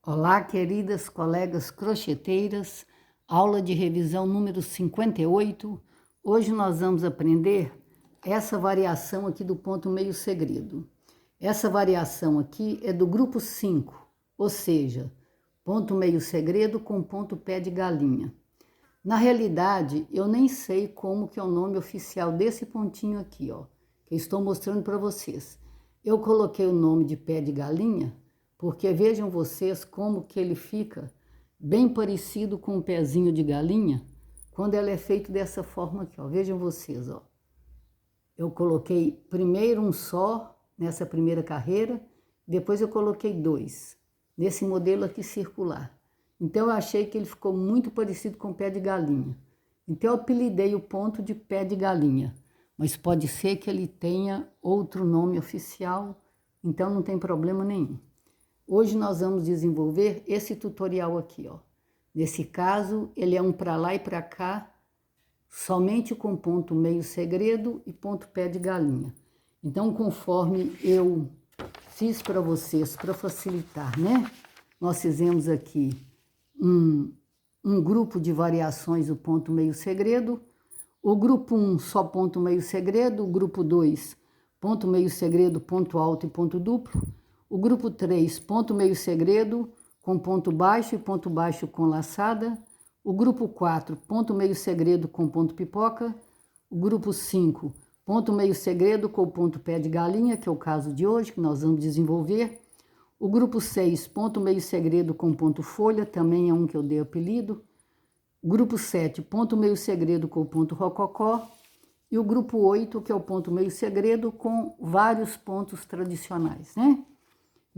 Olá, queridas colegas crocheteiras, aula de revisão número 58. Hoje nós vamos aprender essa variação aqui do ponto meio segredo. Essa variação aqui é do grupo 5, ou seja, ponto meio segredo com ponto pé de galinha. Na realidade, eu nem sei como que é o nome oficial desse pontinho aqui, ó, que eu estou mostrando para vocês. Eu coloquei o nome de pé de galinha porque vejam vocês como que ele fica bem parecido com um pezinho de galinha quando ela é feito dessa forma aqui, ó. Vejam vocês, ó. Eu coloquei primeiro um só nessa primeira carreira, depois eu coloquei dois nesse modelo aqui circular. Então eu achei que ele ficou muito parecido com o pé de galinha. Então eu apelidei o ponto de pé de galinha, mas pode ser que ele tenha outro nome oficial, então não tem problema nenhum. Hoje nós vamos desenvolver esse tutorial aqui, ó. Nesse caso, ele é um para lá e para cá, somente com ponto meio segredo e ponto pé de galinha. Então, conforme eu fiz para vocês, para facilitar, né? Nós fizemos aqui um grupo de variações do ponto meio segredo. O grupo 1, só ponto meio segredo. O grupo 2, ponto meio segredo, ponto alto e ponto duplo. O grupo 3, ponto meio segredo, com ponto baixo e ponto baixo com laçada. O grupo 4, ponto meio segredo com ponto pipoca. O grupo 5, ponto meio segredo com ponto pé de galinha, que é o caso de hoje, que nós vamos desenvolver. O grupo 6, ponto meio segredo com ponto folha, também é um que eu dei apelido. Grupo 7, ponto meio segredo com ponto rococó. E o grupo 8, que é o ponto meio segredo com vários pontos tradicionais, né?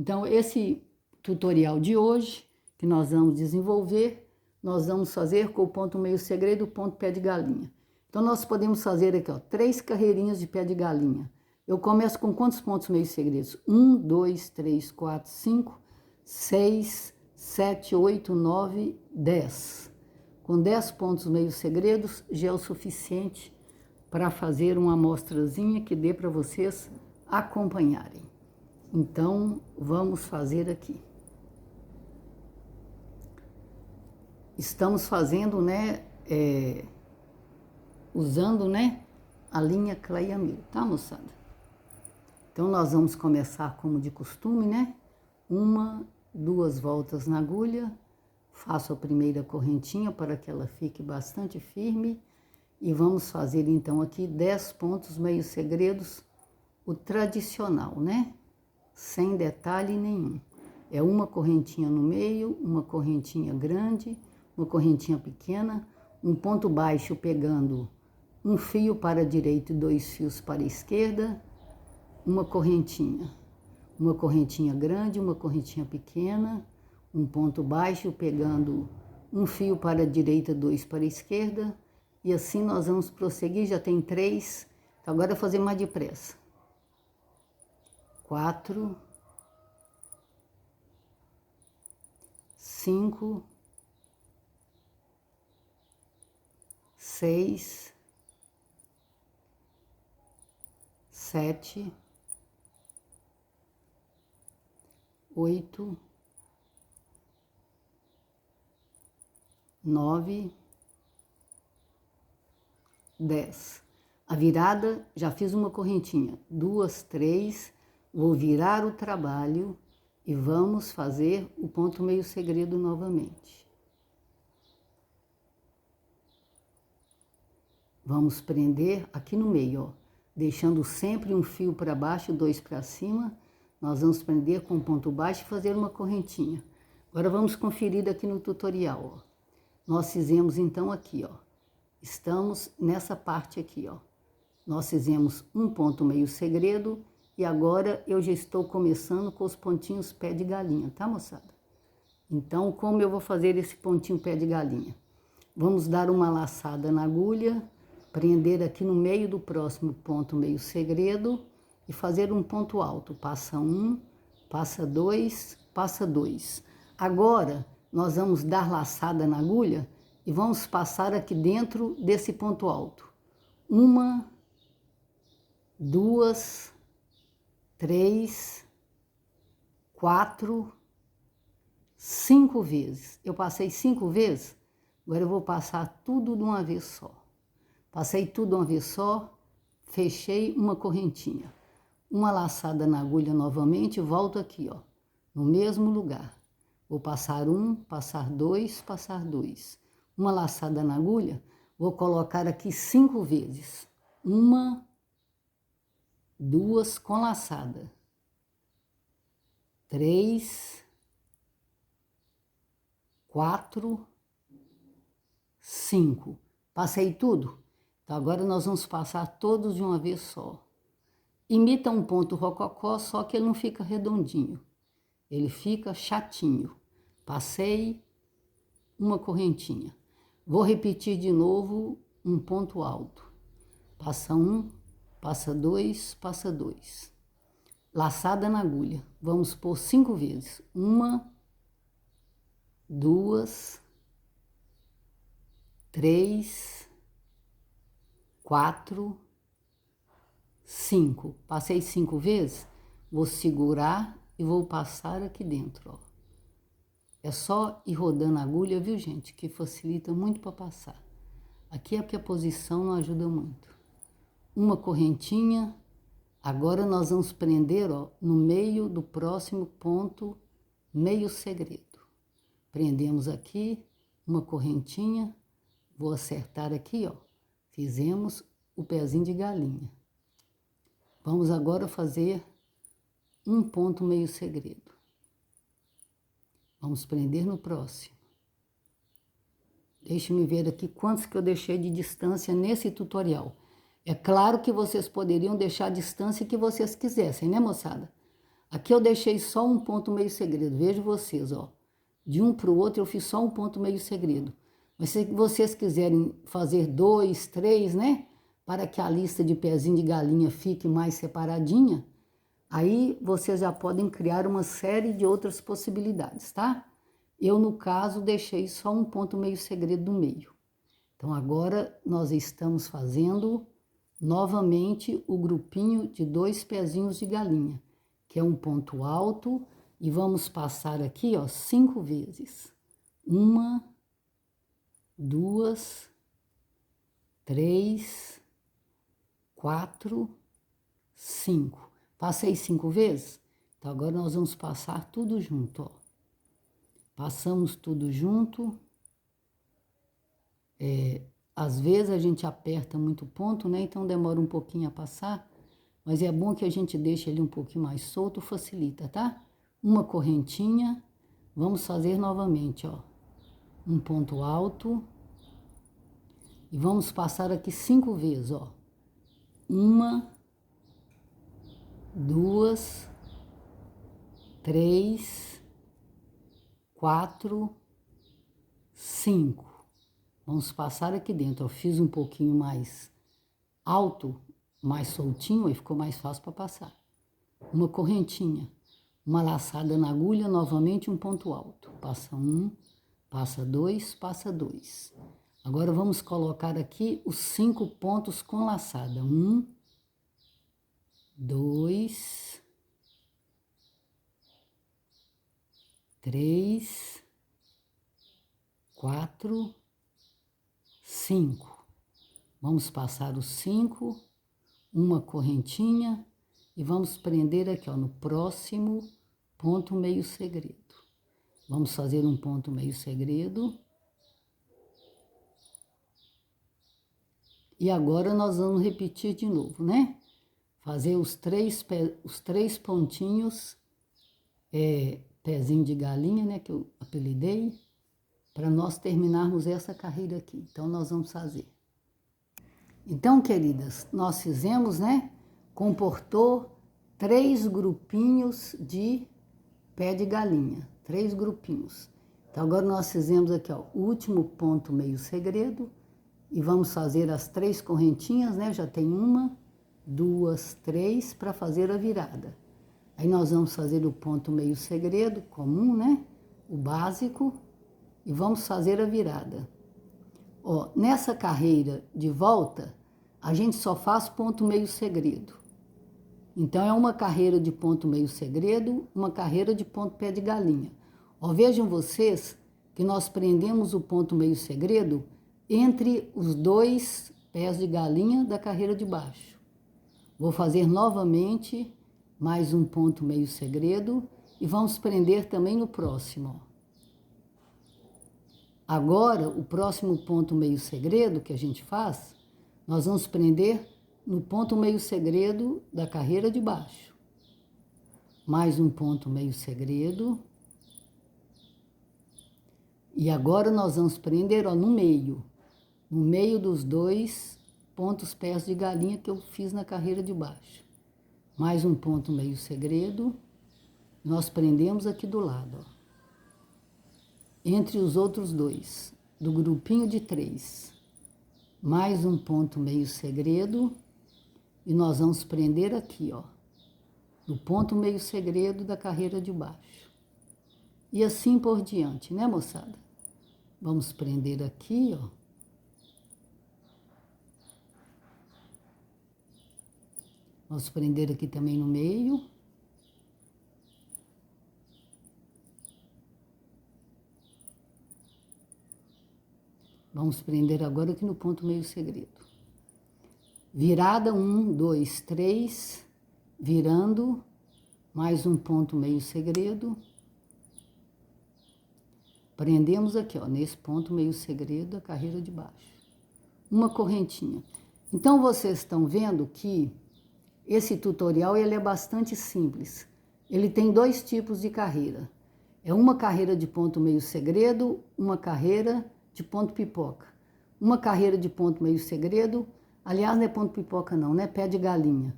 Então, esse tutorial de hoje, que nós vamos desenvolver, nós vamos fazer com o ponto meio segredo, o ponto pé de galinha. Então, nós podemos fazer aqui, ó, 3 carreirinhas de pé de galinha. Eu começo com quantos pontos meio segredos? 1, 2, 3, 4, 5, 6, 7, 8, 9, 10. Com 10 pontos meio segredos, já é o suficiente para fazer uma amostrazinha que dê para vocês acompanharem. Então, vamos fazer aqui. Estamos fazendo, né, usando, né, a linha Cleia Mil, tá, moçada? Então, nós vamos começar como de costume, né? 1, 2 voltas na agulha, faço a primeira correntinha para que ela fique bastante firme e vamos fazer, então, aqui 10 pontos meio segredos, o tradicional, né? Sem detalhe nenhum. É uma correntinha no meio, uma correntinha grande, uma correntinha pequena, um ponto baixo pegando um fio para a direita e 2 fios para a esquerda, uma correntinha grande, uma correntinha pequena, um ponto baixo pegando um fio para a direita, 2 para a esquerda, e assim nós vamos prosseguir. Já tem 3, então agora eu vou fazer mais depressa. 4, 5, 6, 7, 8, 9, 10. A virada, já fiz uma correntinha, 2, 3, vou virar o trabalho e vamos fazer o ponto meio segredo novamente. Vamos prender aqui no meio, ó, deixando sempre um fio para baixo, 2 para cima. Nós vamos prender com ponto baixo e fazer uma correntinha. Agora vamos conferir aqui no tutorial, ó. Nós fizemos então aqui, ó. Estamos nessa parte aqui, ó. Nós fizemos um ponto meio segredo e agora eu já estou começando com os pontinhos pé de galinha, tá, moçada? Então, como eu vou fazer esse pontinho pé de galinha? Vamos dar uma laçada na agulha, prender aqui no meio do próximo ponto meio segredo e fazer um ponto alto. Passa 1, passa 2, passa 2. Agora, nós vamos dar laçada na agulha e vamos passar aqui dentro desse ponto alto. 1, 2, 3, 4, 5 vezes. Eu passei 5 vezes, agora eu vou passar tudo de uma vez só. Passei tudo de uma vez só, fechei uma correntinha. Uma laçada na agulha novamente, volto aqui, ó, no mesmo lugar. Vou passar um, passar dois, passar dois. Uma laçada na agulha, vou colocar aqui 5 vezes. Uma, duas com laçada. 3, 4, 5. Passei tudo? Então, agora nós vamos passar todos de uma vez só. Imita um ponto rococó, só que ele não fica redondinho. Ele fica chatinho. Passei uma correntinha. Vou repetir de novo um ponto alto. Passa um, passa dois, passa dois. Laçada na agulha. Vamos por 5 vezes. Uma, duas, 3, 4, 5. Passei 5 vezes, vou segurar e vou passar aqui dentro, ó. É só ir rodando a agulha, viu, gente? Que facilita muito para passar. Aqui é porque a posição não ajuda muito. Uma correntinha. Agora nós vamos prender, ó, no meio do próximo ponto, meio segredo. Prendemos aqui, uma correntinha. Vou acertar aqui, ó. Fizemos o pezinho de galinha. Vamos agora fazer um ponto meio segredo. Vamos prender no próximo. Deixe-me ver aqui quantos que eu deixei de distância nesse tutorial. É claro que vocês poderiam deixar a distância que vocês quisessem, né, moçada? Aqui eu deixei só um ponto meio segredo. Vejo vocês, ó. De um para o outro eu fiz só um ponto meio segredo. Mas se vocês quiserem fazer 2, 3, né? Para que a lista de pezinho de galinha fique mais separadinha, aí vocês já podem criar uma série de outras possibilidades, tá? Eu, no caso, deixei só um ponto meio segredo no meio. Então, agora nós estamos fazendo novamente o grupinho de 2 pezinhos de galinha, que é um ponto alto, e vamos passar aqui, ó, 5 vezes. 1, 2, 3, 4, 5. Passei 5 vezes? Então, agora nós vamos passar tudo junto, ó. Passamos tudo junto. Às vezes a gente aperta muito o ponto, né? Então demora um pouquinho a passar. Mas é bom que a gente deixe ele um pouquinho mais solto, facilita, tá? Uma correntinha. Vamos fazer novamente, ó. Um ponto alto. E vamos passar aqui 5 vezes, ó. 1, 2, 3, 4, 5. Vamos passar aqui dentro. Eu fiz um pouquinho mais alto, mais soltinho, aí ficou mais fácil para passar. Uma correntinha, uma laçada na agulha, novamente um ponto alto. Passa um, passa dois, passa dois. Agora vamos colocar aqui os 5 pontos com laçada. 1, 2, 3, 4, 5. Vamos passar os 5, uma correntinha e vamos prender aqui, ó, no próximo ponto meio segredo. Vamos fazer um ponto meio segredo. E agora nós vamos repetir de novo, né? Fazer os três pontinhos, pezinho de galinha, né? Que eu apelidei, para nós terminarmos essa carreira aqui. Então, nós vamos fazer. Então, queridas, nós fizemos, né? Comportou 3 grupinhos de pé de galinha. 3 grupinhos. Então, agora nós fizemos aqui, ó, o último ponto meio segredo. E vamos fazer as 3 correntinhas, né? Já tem 1, 2, 3 para fazer a virada. Aí nós vamos fazer o ponto meio segredo, comum, né? O básico. E vamos fazer a virada. Ó, nessa carreira de volta, a gente só faz ponto meio segredo. Então, é uma carreira de ponto meio segredo, uma carreira de ponto pé de galinha. Ó, vejam vocês que nós prendemos o ponto meio segredo entre os 2 pés de galinha da carreira de baixo. Vou fazer novamente mais um ponto meio segredo e vamos prender também no próximo. Ó. Agora, o próximo ponto meio segredo que a gente faz, nós vamos prender no ponto meio segredo da carreira de baixo. Mais um ponto meio segredo. E agora nós vamos prender, ó, no meio dos 2 pontos pés de galinha que eu fiz na carreira de baixo. Mais um ponto meio segredo. Nós prendemos aqui do lado, ó. Entre os outros 2, do grupinho de 3. Mais um ponto meio segredo. E nós vamos prender aqui, ó. No ponto meio segredo da carreira de baixo. E assim por diante, né, moçada? Vamos prender aqui, ó. Vamos prender aqui também no meio. Vamos prender agora aqui no ponto meio segredo. Virada 1, 2, 3, virando, mais um ponto meio segredo. Prendemos aqui, ó, nesse ponto meio segredo da carreira de baixo. Uma correntinha. Então, vocês estão vendo que esse tutorial ele é bastante simples. Ele tem 2 tipos de carreira. É uma carreira de ponto meio segredo, uma carreira de ponto pipoca. Uma carreira de ponto meio segredo, aliás, não é ponto pipoca não, né? Pé de galinha.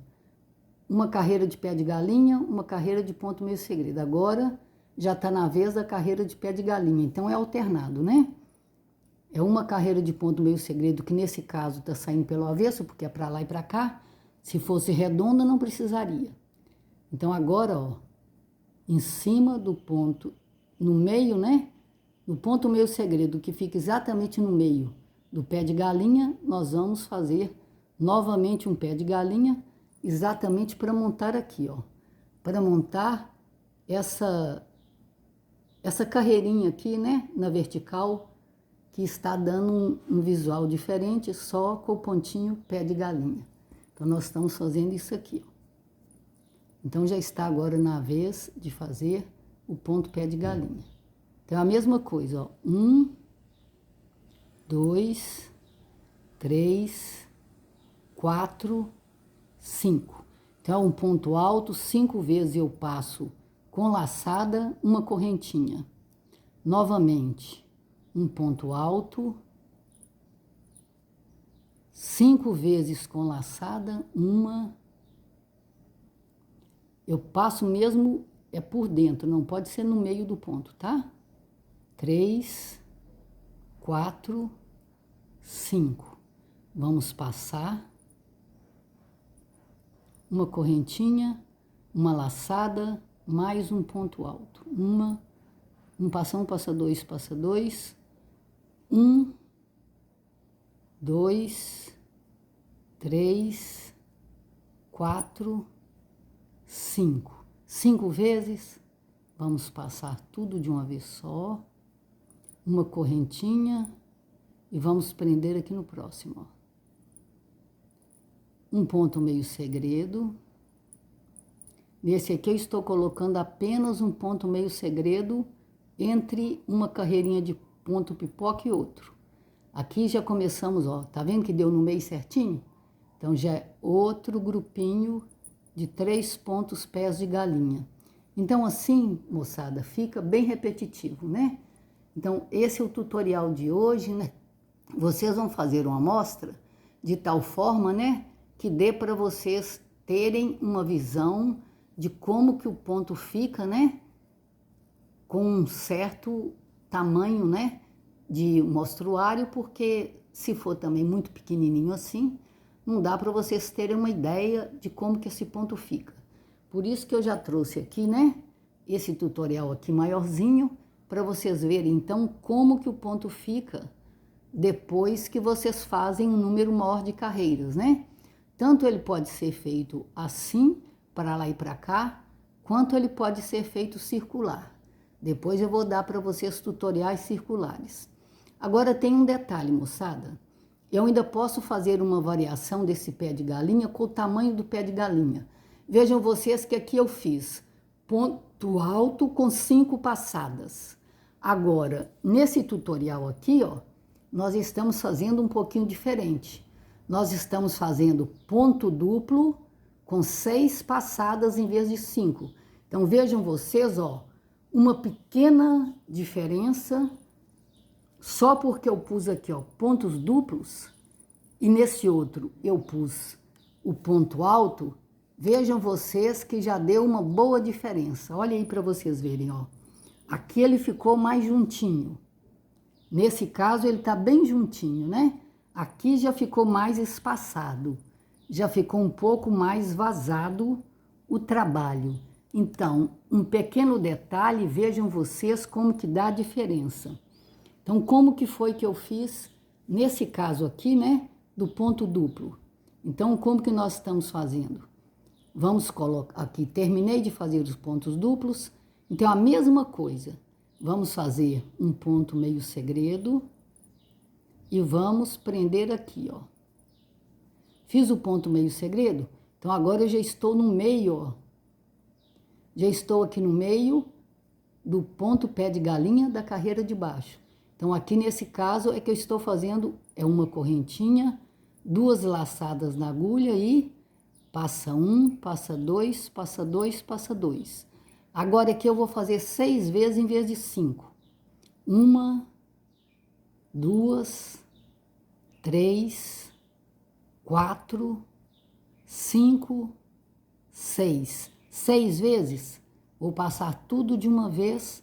Uma carreira de pé de galinha, uma carreira de ponto meio segredo. Agora já está na vez da carreira de pé de galinha, então é alternado, né? É uma carreira de ponto meio segredo, que nesse caso está saindo pelo avesso, porque é para lá e para cá. Se fosse redonda, não precisaria. Então agora, ó, em cima do ponto, no meio, né? No ponto meio segredo, que fica exatamente no meio do pé de galinha, nós vamos fazer novamente um pé de galinha, exatamente para montar aqui, ó. Para montar essa carreirinha aqui, né, na vertical, que está dando um visual diferente, só com o pontinho pé de galinha. Então, nós estamos fazendo isso aqui, ó. Então, já está agora na vez de fazer o ponto pé de galinha. Então, a mesma coisa, ó. 1, 2, 3, 4, 5. Então, um ponto alto, 5 vezes eu passo com laçada, uma correntinha. Novamente, um ponto alto, 5 vezes com laçada, uma. Eu passo mesmo, é por dentro, não pode ser no meio do ponto, tá? 3, 4, 5. Vamos passar uma correntinha, uma laçada, mais um ponto alto. Passa 1, passa 2, passa 2. 1, 2, 3, 4, 5. 5 vezes. Vamos passar tudo de uma vez só. Uma correntinha e vamos prender aqui no próximo, ó. Um ponto meio segredo. Nesse aqui eu estou colocando apenas um ponto meio segredo entre uma carreirinha de ponto pipoca e outro. Aqui já começamos, ó, tá vendo que deu no meio certinho? Então já é outro grupinho de 3 pontos pés de galinha. Então assim, moçada, fica bem repetitivo, né? Então esse é o tutorial de hoje, né? Vocês vão fazer uma amostra de tal forma, né, que dê para vocês terem uma visão de como que o ponto fica, né, com um certo tamanho, né, de mostruário, porque se for também muito pequenininho assim, não dá para vocês terem uma ideia de como que esse ponto fica. Por isso que eu já trouxe aqui, né, esse tutorial aqui maiorzinho, para vocês verem então como que o ponto fica depois que vocês fazem um número maior de carreiras, né? Tanto ele pode ser feito assim, para lá e para cá, quanto ele pode ser feito circular. Depois eu vou dar para vocês tutoriais circulares. Agora tem um detalhe, moçada. Eu ainda posso fazer uma variação desse pé de galinha com o tamanho do pé de galinha. Vejam vocês que aqui eu fiz ponto alto com 5 passadas. Agora, nesse tutorial aqui, ó, nós estamos fazendo um pouquinho diferente. Nós estamos fazendo ponto duplo com 6 passadas em vez de 5. Então, vejam vocês, ó, uma pequena diferença só porque eu pus aqui, ó, pontos duplos e nesse outro eu pus o ponto alto. Vejam vocês que já deu uma boa diferença. Olha aí para vocês verem, ó. Aqui ele ficou mais juntinho. Nesse caso ele tá bem juntinho, né? Aqui já ficou mais espaçado. Já ficou um pouco mais vazado o trabalho. Então, um pequeno detalhe, vejam vocês como que dá a diferença. Então, como que foi que eu fiz nesse caso aqui, né? Do ponto duplo. Então, como que nós estamos fazendo? Vamos colocar aqui, terminei de fazer os pontos duplos, então a mesma coisa. Vamos fazer um ponto meio segredo e vamos prender aqui, ó. Fiz o ponto meio segredo, então agora eu já estou no meio, ó. Já estou aqui no meio do ponto pé de galinha da carreira de baixo. Então aqui nesse caso é que eu estou fazendo uma correntinha, 2 laçadas na agulha e passa 1, passa 2, passa 2, passa 2. Agora aqui eu vou fazer 6 vezes em vez de 5. 1, 2, 3, 4, 5, 6. 6 vezes. Vou passar tudo de uma vez,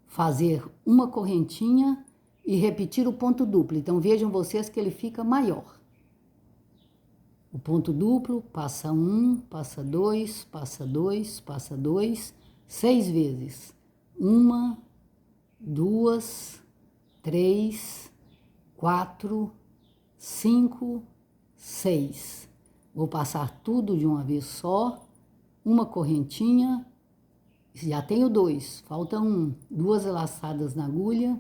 fazer uma correntinha e repetir o ponto duplo. Então vejam vocês que ele fica maior. O ponto duplo, passa 1, passa 2, passa 2, passa 2, 6 vezes. 1, 2, 3, 4, 5, 6. Vou passar tudo de uma vez só, uma correntinha, já tenho 2, falta 1, 2 laçadas na agulha,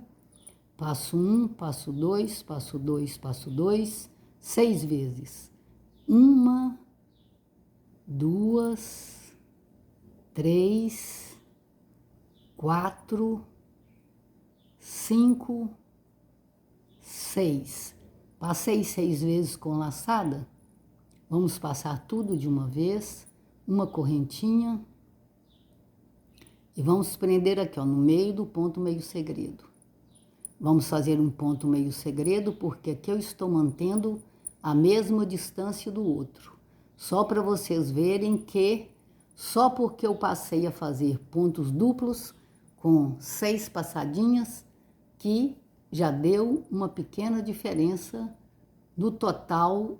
passo 1, passo 2, passo 2, passo 2, 6 vezes. 1, 2, 3, 4, 5, 6. Passei 6 vezes com laçada. Vamos passar tudo de uma vez, uma correntinha. E vamos prender aqui, ó, no meio do ponto meio segredo. Vamos fazer um ponto meio segredo, porque aqui eu estou mantendo a mesma distância do outro. Só para vocês verem que, só porque eu passei a fazer pontos duplos com 6 passadinhas, que já deu uma pequena diferença no total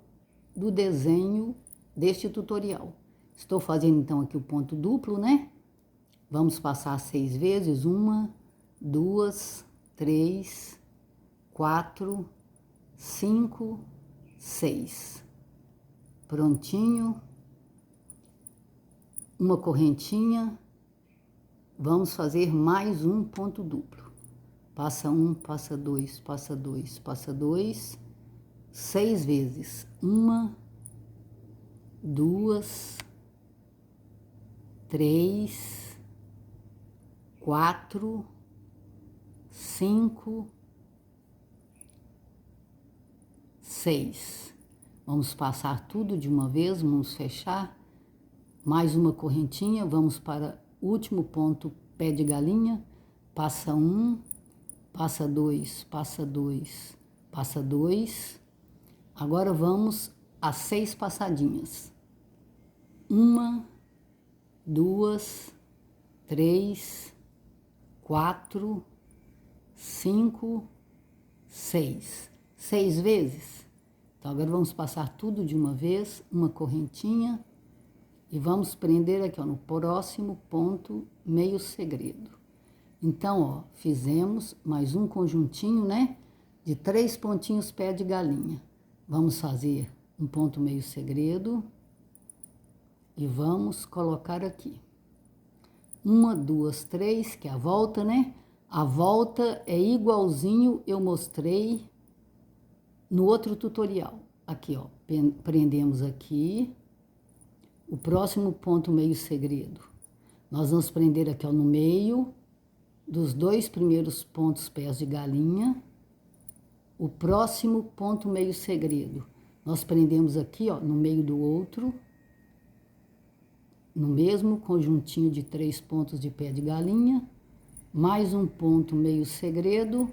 do desenho deste tutorial. Estou fazendo então aqui o ponto duplo, né? Vamos passar 6 vezes, 1, 2, 3, 4, 5, 6. Prontinho. Uma correntinha. Vamos fazer mais um ponto duplo. Passa 1, passa 2, passa 2, passa 2. 6 vezes. 1, 2, 3, 4, 5, 6. Vamos passar tudo de uma vez, vamos fechar. Mais uma correntinha, vamos para o último ponto, pé de galinha. Passa 1, passa 2, passa 2, passa 2. Agora vamos às 6 passadinhas. 1, 2, 3, 4, 5, 6. 6 vezes. Então, agora vamos passar tudo de uma vez, uma correntinha, e vamos prender aqui, ó, no próximo ponto meio segredo. Então, ó, fizemos mais um conjuntinho, né, de 3 pontinhos pé de galinha. Vamos fazer um ponto meio segredo e vamos colocar aqui. 1, 2, 3, que é a volta, né? A volta é igualzinho eu mostrei no outro tutorial. Aqui, ó, prendemos aqui. O próximo ponto meio segredo. Nós vamos prender aqui, ó, no meio dos 2 primeiros pontos pés de galinha. O próximo ponto meio segredo. Nós prendemos aqui, ó, no meio do outro. No mesmo conjuntinho de 3 pontos de pé de galinha. Mais um ponto meio segredo.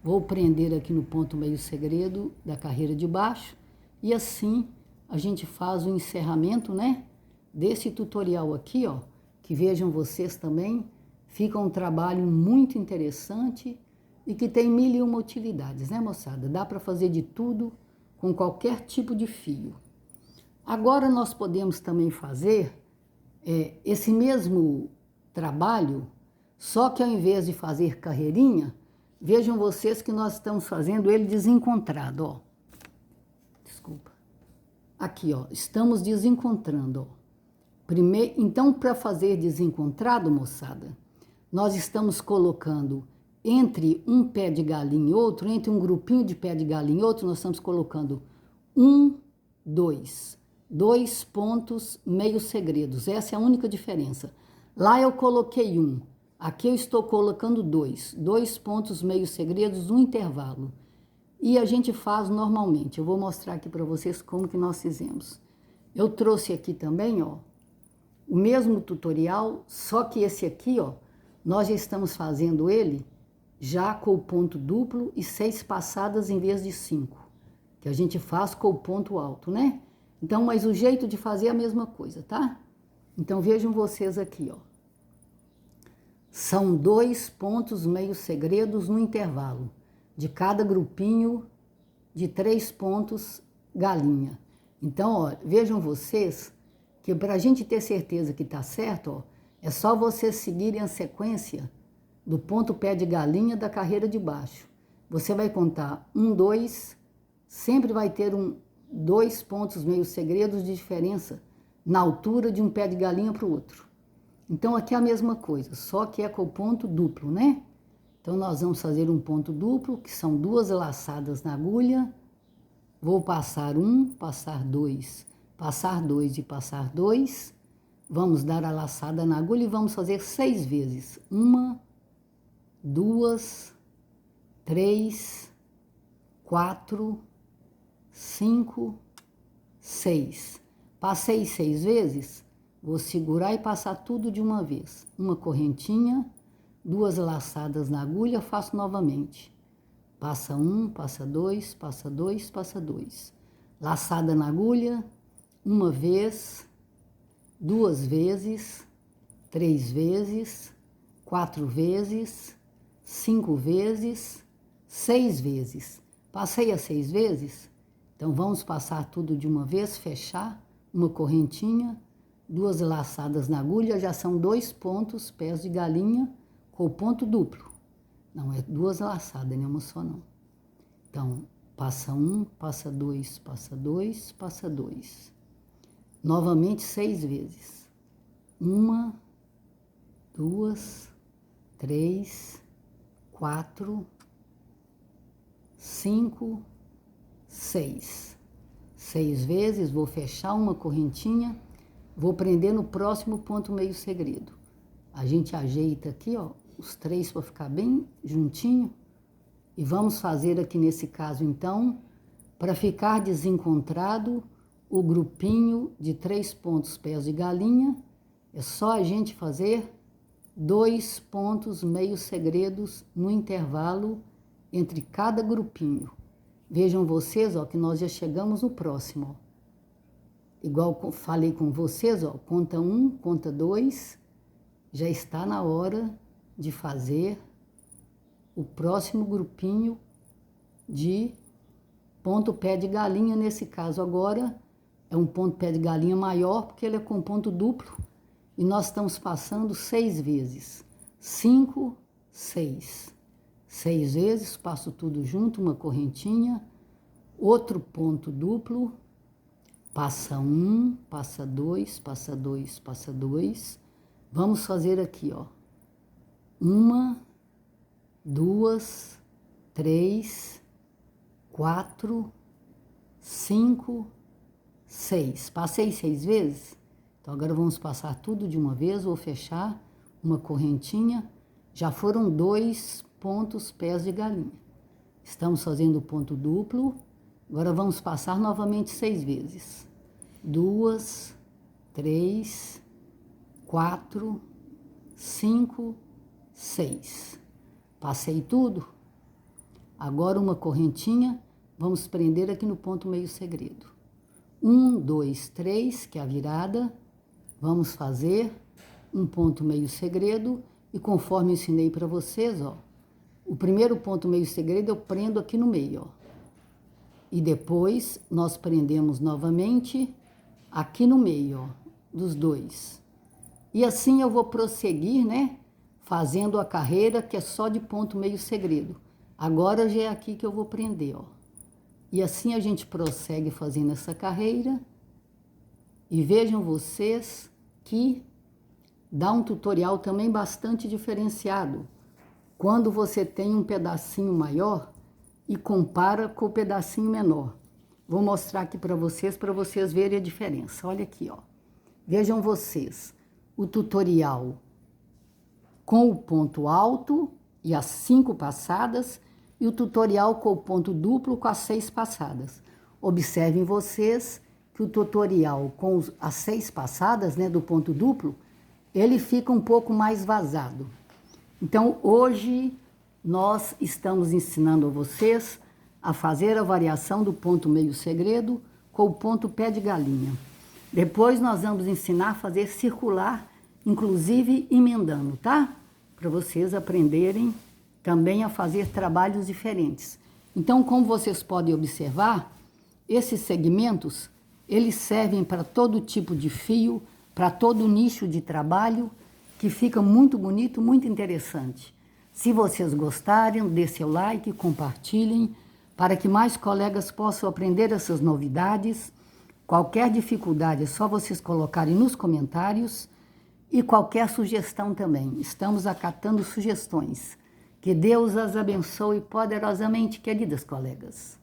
Vou prender aqui no ponto meio segredo da carreira de baixo. E assim a gente faz o encerramento, né? Desse tutorial aqui, ó. Que vejam vocês também. Fica um trabalho muito interessante e que tem 1001 utilidades, né, moçada? Dá para fazer de tudo com qualquer tipo de fio. Agora nós podemos também fazer esse mesmo trabalho, só que ao invés de fazer carreirinha, vejam vocês que nós estamos fazendo ele desencontrado, ó. Desculpa. Aqui, ó, estamos desencontrando, ó. Primeiro, então, para fazer desencontrado, moçada, nós estamos colocando entre um pé de galinha e outro, entre um grupinho de pé de galinha e outro, nós estamos colocando 1, 2, 2 pontos meio segredos. Essa é a única diferença. Lá eu coloquei 1, aqui eu estou colocando 2 pontos meio segredos no intervalo. E a gente faz normalmente. Eu vou mostrar aqui para vocês como que nós fizemos. Eu trouxe aqui também, ó, o mesmo tutorial, só que esse aqui, ó, nós já estamos fazendo ele já com o ponto duplo e 6 passadas em vez de 5, que a gente faz com o ponto alto, né? Então, mas o jeito de fazer é a mesma coisa, tá? Então, vejam vocês aqui, ó. São 2 pontos meio segredos no intervalo de cada grupinho de 3 pontos galinha. Então, ó, vejam vocês que para a gente ter certeza que tá certo, ó, é só vocês seguirem a sequência do ponto pé de galinha da carreira de baixo. Você vai contar 1, 2, sempre vai ter 2 pontos meio segredos de diferença na altura de um pé de galinha para o outro. Então aqui é a mesma coisa, só que é com o ponto duplo, né? Então nós vamos fazer um ponto duplo, que são 2 laçadas na agulha. Vou passar 1, passar 2, passar 2 e passar 2. Vamos dar a laçada na agulha e vamos fazer 6 vezes. 1, 2, 3, 4, 5, 6. Passei 6 vezes, vou segurar e passar tudo de uma vez. Uma correntinha, 2 laçadas na agulha, faço novamente. Passa 1, passa 2, passa 2, passa 2. Laçada na agulha, 1 vez, 2 vezes, 3 vezes, 4 vezes, 5 vezes, 6 vezes. Passei as 6 vezes, então vamos passar tudo de uma vez, fechar, uma correntinha, 2 laçadas na agulha, já são 2 pontos, pés de galinha, com o ponto duplo. Não é 2 laçadas, nenhuma só não. Então, passa 1, passa 2, passa 2, passa 2. Novamente 6 vezes. 1, 2, 3, 4, 5, 6. 6 vezes, vou fechar uma correntinha, vou prender no próximo ponto meio segredo. A gente ajeita aqui, ó, os 3 para ficar bem juntinho. E vamos fazer aqui nesse caso, então, para ficar desencontrado o grupinho de 3 pontos pés de galinha, é só a gente fazer 2 pontos meio segredos no intervalo entre cada grupinho. Vejam vocês, ó, que nós já chegamos no próximo, ó. Igual falei com vocês, ó, conta 1, conta 2, já está na hora de fazer o próximo grupinho de ponto pé de galinha. Nesse caso agora é um ponto pé de galinha maior, porque ele é com ponto duplo, e nós estamos passando 6 vezes. 5, 6. 6 vezes, passo tudo junto, uma correntinha, outro ponto duplo, passa 1, passa 2, passa 2, passa 2, Vamos fazer aqui, ó. 1, 2, 3, 4, 5, 6. Passei 6 vezes? Então, agora vamos passar tudo de uma vez. Vou fechar uma correntinha. Já foram 2 pontos pés de galinha. Estamos fazendo o ponto duplo. Agora vamos passar novamente 6 vezes. 2, 3, 4, 5, 6. Passei tudo. Agora uma correntinha. Vamos prender aqui no ponto meio segredo. 1, 2, 3, que é a virada. Vamos fazer um ponto meio segredo. E conforme ensinei para vocês, ó. O primeiro ponto meio segredo eu prendo aqui no meio, ó. E depois nós prendemos novamente aqui no meio, ó, dos dois. E assim eu vou prosseguir, né? Fazendo a carreira que é só de ponto meio segredo. Agora já é aqui que eu vou prender, ó. E assim a gente prossegue fazendo essa carreira. E vejam vocês que dá um tutorial também bastante diferenciado. Quando você tem um pedacinho maior e compara com o pedacinho menor. Vou mostrar aqui para vocês verem a diferença. Olha aqui, ó. Vejam vocês, o tutorial com o ponto alto e as 5 passadas e o tutorial com o ponto duplo com as 6 passadas. Observem vocês que o tutorial com as 6 passadas, né, do ponto duplo, ele fica um pouco mais vazado. Então, hoje nós estamos ensinando a vocês a fazer a variação do ponto meio segredo com o ponto pé de galinha. Depois nós vamos ensinar a fazer circular, inclusive emendando, tá? Para vocês aprenderem também a fazer trabalhos diferentes. Então, como vocês podem observar, esses segmentos, eles servem para todo tipo de fio, para todo nicho de trabalho, que fica muito bonito, muito interessante. Se vocês gostarem, dê seu like, compartilhem, para que mais colegas possam aprender essas novidades. Qualquer dificuldade é só vocês colocarem nos comentários e qualquer sugestão também. Estamos acatando sugestões. Que Deus as abençoe poderosamente, queridas colegas.